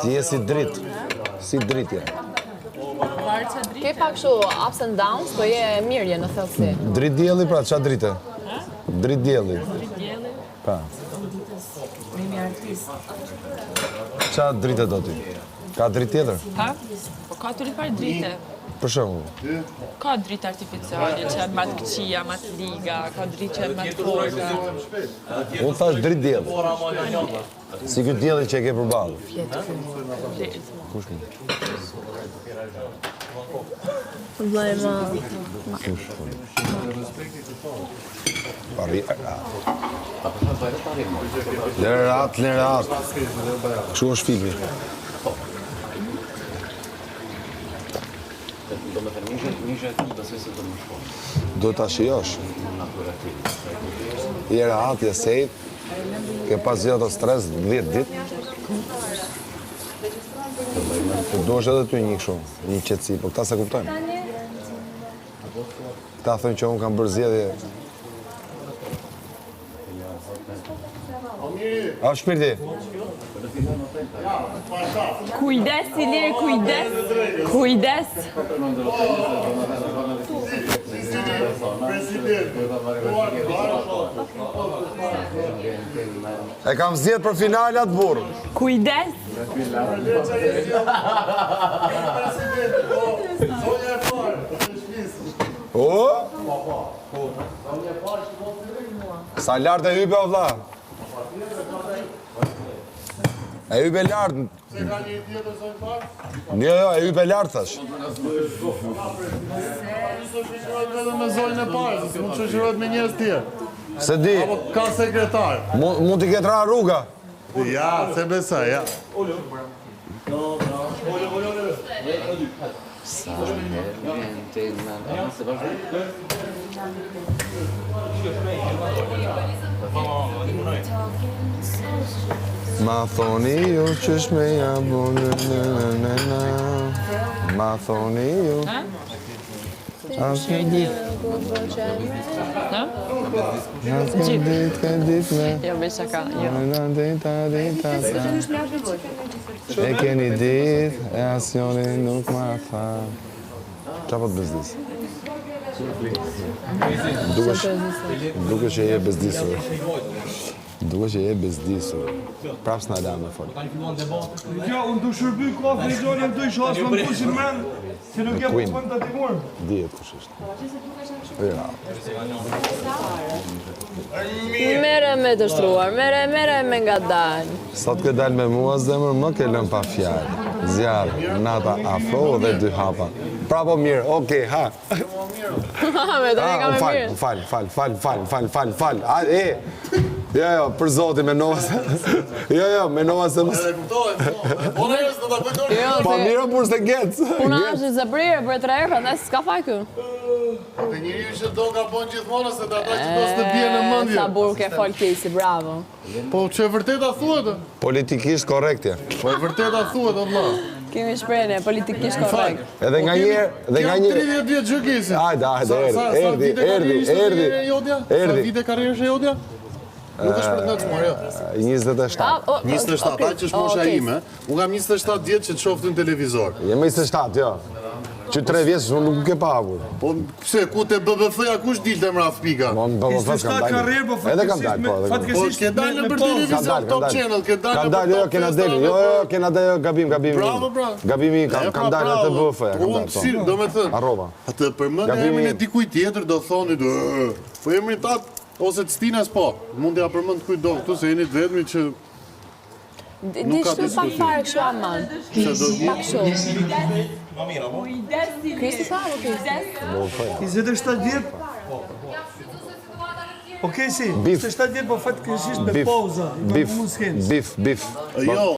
Ti je si dritë. Si dritë je. Ke pak kështu ups and downs, po je mirë je në thellësi. Dritë dielli pra, ç'a drite? Dritë dielli. Pa. Ç'a drite do ti? Ka dritë tjetër? Ha? Po ka të ripar drite. Për shembull. Ka dritë artificiale, që janë më të këqija, më të liga, ka dritë që janë më të forta. Unë thash dritë dielli. Si ky dielli që e ke përballë. Kush më? Vllajma. Pari. Lerat. Kështu është fiki. Do ta shijosh. Je rahat, je sejt. Ke pas gjithë ato stres 10 ditë. Po duhesh edhe ty një kështu, një qetësi, po këta se kuptojnë. Këta thënë që unë kam bërë zgjedhje. A shpirti? Kujdes, Ilir, kujdes. Kujdes. E kam zgjedhë për finalat burr. Kujdes. O? Sa lartë e hype o vlla? E hype lartë. Jo, e hype lartë thash. Vetëm me zonën e parë, se mund të shoqërohet me njerëz tjerë. Se di, Apo ka sekretar. mund t'i ketë ra rruga. Ja, se besoj, ja. Ma thoni ju qysh me ja bonë Ma thoni ju Asë një Ha? ditë me Jo, me shaka, jo. E keni ditë, e asjoni nuk ma tha Qa po të bezdis? Duke që je bezdisur Duke që je bezdisur Prap s'na da me fol Kjo, unë du shërby kofë një gjoni më të isho asë më pushin men Si nuk e Queen. përpën të atimur Dijet kush është Ja Mere me të shtruar, mere me nga dalë. Sot ke dal me mua zemër më ke lëm pa fjalë Zjarë, nata afro dhe 2 hapa Pra po mirë, okej, ha Me të një ka me mirë. Fal Jo, për zoti, me nova se... Jo, me nova se mësë... Po njerëz do ta kujtoni. Pa mirë, për se gecë. Puna është zëbrirë për 3 herë, prandaj s'ka faj kë. Dhe njeriu që do nga bën gjithmonë se ata që do të bien në mendje. Sa burë ke fol kesi, bravo. Po që e vërteta thuhet? Politikisht korrektje. Po e vërteta thuhet vëlla. Kemi shprehje politikisht korrekt. Edhe nga njerë... 30 vjet gjykesi. Hajde, erdi. Sa vite karrierë e jotja? Nuk është për të ngacmuar, jo. 27. 27, aq është mosha ime. Unë kam 27 vjet që të shoh në televizor. Je me 27, jo. Që 3 vjeç nuk ke pa hapur. Po pse ku te BBF-ja kush dilte mra fpika? Po në BBF kam dalë. Edhe kam dalë, po. Po ke dalë për televizor Top Channel, ke dalë. Kam dalë, jo, kena dalë. Jo, kena dalë, gabim. Bravo. Gabimi, kam dalë atë BBF-ja. Unë si, do me thënë. Harrova. Atë përmend emrin e dikujt tjetër do thoni, po emrin tat ose të Stinas po, mund t'ja përmend kujt do këtu se jeni të vetmi që nuk ka Dishtu pak fare kështu aman. Pak kështu. Kristi sa apo Kristi? 27 vjet? Okej si, 27 vjet po fatkesisht me pauza. Bif. jo